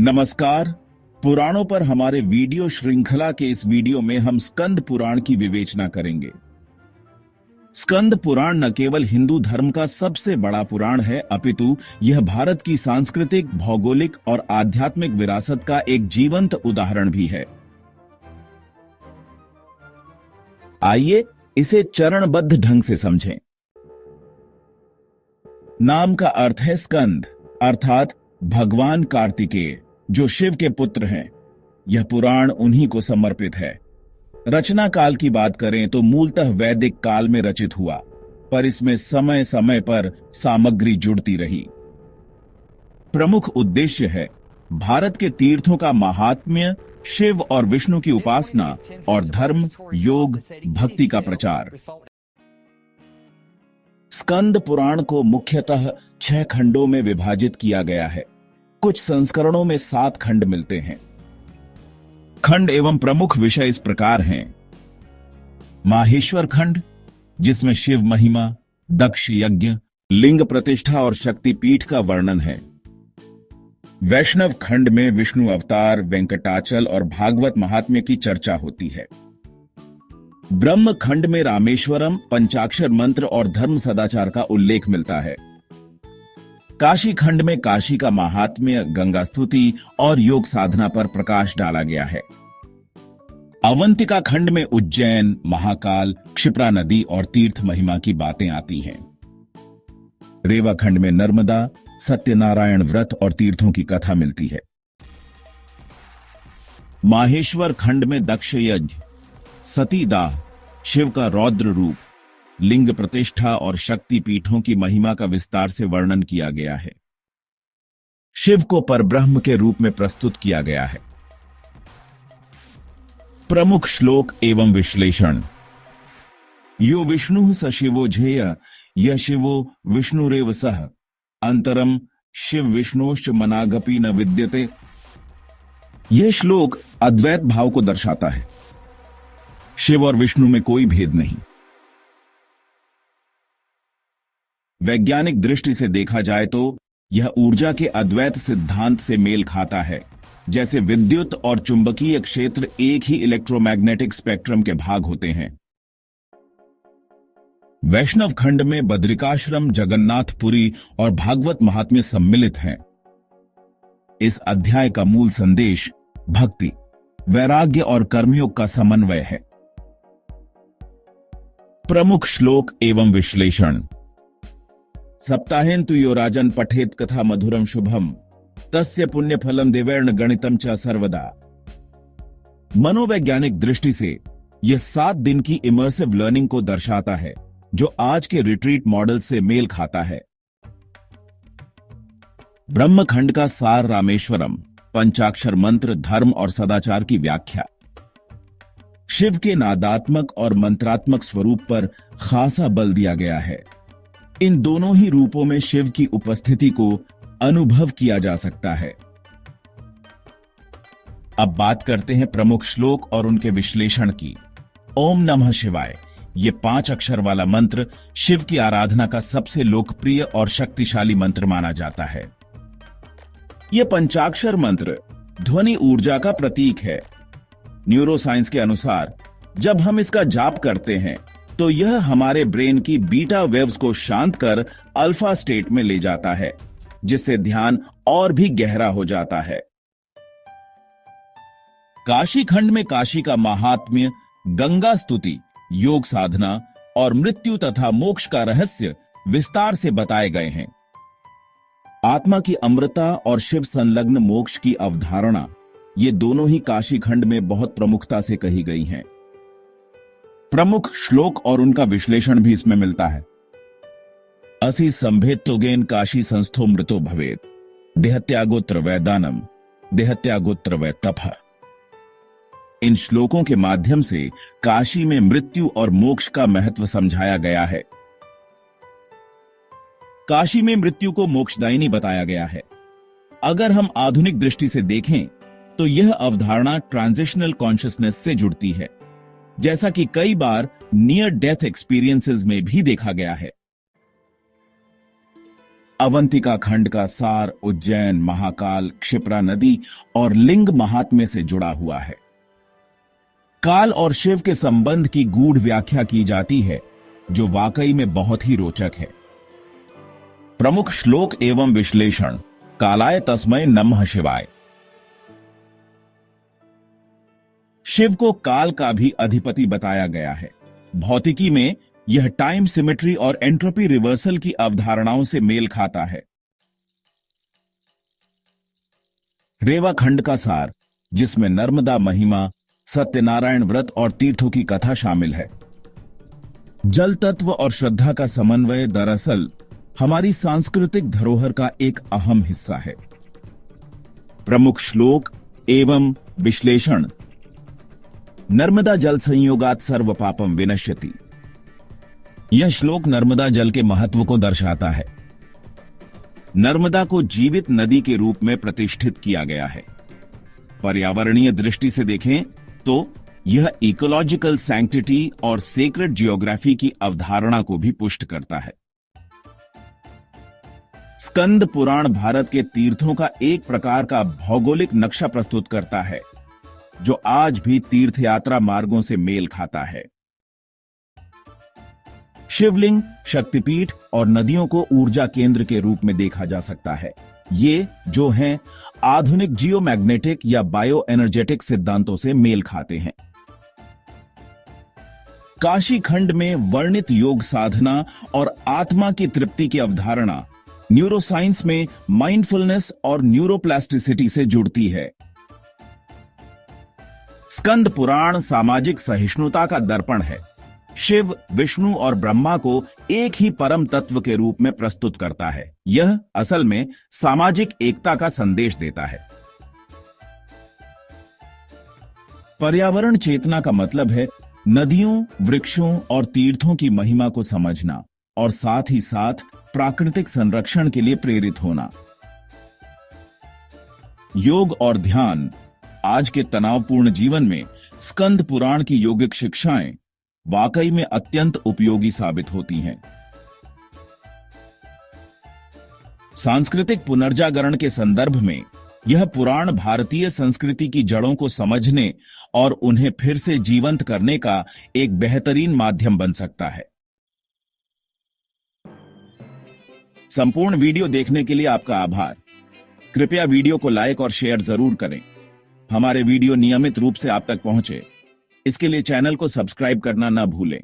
नमस्कार। पुराणों पर हमारे वीडियो श्रृंखला के इस वीडियो में हम स्कंद पुराण की विवेचना करेंगे। स्कंद पुराण न केवल हिंदू धर्म का सबसे बड़ा पुराण है, अपितु यह भारत की सांस्कृतिक, भौगोलिक और आध्यात्मिक विरासत का एक जीवंत उदाहरण भी है। आइए इसे चरणबद्ध ढंग से समझें। नाम का अर्थ है स्कंद, अर्थात भगवान कार्तिकेय, जो शिव के पुत्र हैं। यह पुराण उन्हीं को समर्पित है। रचना काल की बात करें तो मूलतः वैदिक काल में रचित हुआ, पर इसमें समय समय पर सामग्री जुड़ती रही। प्रमुख उद्देश्य है भारत के तीर्थों का महात्म्य, शिव और विष्णु की उपासना और धर्म, योग, भक्ति का प्रचार। स्कंद पुराण को मुख्यतः 6 खंडों में विभाजित किया गया है। कुछ संस्करणों में 7 खंड मिलते हैं। खंड एवं प्रमुख विषय इस प्रकार हैं। माहेश्वर खंड, जिसमें शिव महिमा, दक्ष यज्ञ, लिंग प्रतिष्ठा और शक्तिपीठ का वर्णन है। वैष्णव खंड में विष्णु अवतार, वेंकटाचल और भागवत महात्म्य की चर्चा होती है। ब्रह्म खंड में रामेश्वरम, पंचाक्षर मंत्र और धर्म सदाचार का उल्लेख मिलता है। काशी खंड में काशी का महात्म्य, गंगा स्तुति और योग साधना पर प्रकाश डाला गया है। अवंतिका खंड में उज्जैन, महाकाल, क्षिप्रा नदी और तीर्थ महिमा की बातें आती हैं। रेवा खंड में नर्मदा, सत्यनारायण व्रत और तीर्थों की कथा मिलती है। माहेश्वर खंड में दक्ष यज्ञ, सतीदाह, शिव का रौद्र रूप, लिंग प्रतिष्ठा और शक्ति पीठों की महिमा का विस्तार से वर्णन किया गया है। शिव को परब्रह्म के रूप में प्रस्तुत किया गया है। प्रमुख श्लोक एवं विश्लेषण। यो विष्णु स शिवो झेय, य शिवो विष्णुरेव सह, अंतरम शिव विष्णोश्च मनागपि न विद्यते। यह श्लोक अद्वैत भाव को दर्शाता है। शिव और विष्णु में कोई भेद नहीं। वैज्ञानिक दृष्टि से देखा जाए तो यह ऊर्जा के अद्वैत सिद्धांत से मेल खाता है। जैसे विद्युत और चुंबकीय क्षेत्र एक ही इलेक्ट्रोमैग्नेटिक स्पेक्ट्रम के भाग होते हैं। वैष्णव खंड में बद्रिकाश्रम, जगन्नाथपुरी और भागवत महात्म्य सम्मिलित हैं। इस अध्याय का मूल संदेश भक्ति, वैराग्य और कर्मयोग का समन्वय है। प्रमुख श्लोक एवं विश्लेषण। सप्ताहेन्तु यो राजन पठेत कथा मधुरम शुभम, तस्य पुण्य फलम देवैर्न गणितम च सर्वदा। मनोवैज्ञानिक दृष्टि से यह 7 दिन की इमर्सिव लर्निंग को दर्शाता है, जो आज के रिट्रीट मॉडल से मेल खाता है। ब्रह्मखंड का सार रामेश्वरम, पंचाक्षर मंत्र, धर्म और सदाचार की व्याख्या। शिव के नादात्मक और मंत्रात्मक स्वरूप पर खासा बल दिया गया है। इन दोनों ही रूपों में शिव की उपस्थिति को अनुभव किया जा सकता है। अब बात करते हैं प्रमुख श्लोक और उनके विश्लेषण की। ओम नमः शिवाय, ये 5 अक्षर वाला मंत्र शिव की आराधना का सबसे लोकप्रिय और शक्तिशाली मंत्र माना जाता है। यह पंचाक्षर मंत्र ध्वनि ऊर्जा का प्रतीक है। न्यूरोसाइंस के अनुसार जब हम इसका जाप करते हैं तो यह हमारे ब्रेन की बीटा वेव्स को शांत कर अल्फा स्टेट में ले जाता है, जिससे ध्यान और भी गहरा हो जाता है। काशी खंड में काशी का महात्म्य, गंगा स्तुति, योग साधना और मृत्यु तथा मोक्ष का रहस्य विस्तार से बताए गए हैं। आत्मा की अमृता और शिव संलग्न मोक्ष की अवधारणा, ये दोनों ही काशी खंड में बहुत प्रमुखता से कही गई हैं। प्रमुख श्लोक और उनका विश्लेषण भी इसमें मिलता है। असि संभेत्तोगेन काशी संस्थो मृतो भवेत, देहत्यागोत्र वैदानम, देहत्यागोत्र वै तपः। इन श्लोकों के माध्यम से काशी में मृत्यु और मोक्ष का महत्व समझाया गया है। काशी में मृत्यु को मोक्षदायिनी बताया गया है। अगर हम आधुनिक दृष्टि से देखें तो यह अवधारणा ट्रांजिशनल कॉन्शियसनेस से जुड़ती है, जैसा कि कई बार नियर डेथ एक्सपीरियंसेस में भी देखा गया है। अवंतिका खंड का सार उज्जैन, महाकाल, क्षिप्रा नदी और लिंग महात्म्य से जुड़ा हुआ है। काल और शिव के संबंध की गूढ़ व्याख्या की जाती है, जो वाकई में बहुत ही रोचक है। प्रमुख श्लोक एवं विश्लेषण। कालाय तस्मै नमः शिवाय। शिव को काल का भी अधिपति बताया गया है। भौतिकी में यह टाइम सिमेट्री और एंट्रोपी रिवर्सल की अवधारणाओं से मेल खाता है। रेवा खंड का सार, जिसमें नर्मदा महिमा, सत्यनारायण व्रत और तीर्थों की कथा शामिल है। जल तत्व और श्रद्धा का समन्वय दरअसल हमारी सांस्कृतिक धरोहर का एक अहम हिस्सा है। प्रमुख श्लोक एवं विश्लेषण। नर्मदा जल संयोगात सर्व पापम विनश्यति। यह श्लोक नर्मदा जल के महत्व को दर्शाता है। नर्मदा को जीवित नदी के रूप में प्रतिष्ठित किया गया है। पर्यावरणीय दृष्टि से देखें तो यह इकोलॉजिकल सैंक्टिटी और सेक्रेड जियोग्राफी की अवधारणा को भी पुष्ट करता है। स्कंद पुराण भारत के तीर्थों का एक प्रकार का भौगोलिक नक्शा प्रस्तुत करता है, जो आज भी तीर्थयात्रा मार्गों से मेल खाता है। शिवलिंग, शक्तिपीठ और नदियों को ऊर्जा केंद्र के रूप में देखा जा सकता है। ये जो हैं आधुनिक जियोमैग्नेटिक या बायो एनर्जेटिक सिद्धांतों से मेल खाते हैं। काशी खंड में वर्णित योग साधना और आत्मा की तृप्ति की अवधारणा न्यूरोसाइंस में माइंडफुलनेस और न्यूरोप्लास्टिसिटी से जुड़ती है। स्कंद पुराण सामाजिक सहिष्णुता का दर्पण है। शिव, विष्णु और ब्रह्मा को एक ही परम तत्व के रूप में प्रस्तुत करता है। यह असल में सामाजिक एकता का संदेश देता है। पर्यावरण चेतना का मतलब है नदियों, वृक्षों और तीर्थों की महिमा को समझना और साथ ही साथ प्राकृतिक संरक्षण के लिए प्रेरित होना। योग और ध्यान। आज के तनावपूर्ण जीवन में स्कंद पुराण की योगिक शिक्षाएं वाकई में अत्यंत उपयोगी साबित होती हैं। सांस्कृतिक पुनर्जागरण के संदर्भ में यह पुराण भारतीय संस्कृति की जड़ों को समझने और उन्हें फिर से जीवंत करने का एक बेहतरीन माध्यम बन सकता है। संपूर्ण वीडियो देखने के लिए आपका आभार। कृपया वीडियो को लाइक और शेयर जरूर करें। हमारे वीडियो नियमित रूप से आप तक पहुंचे, इसके लिए चैनल को सब्सक्राइब करना न भूलें।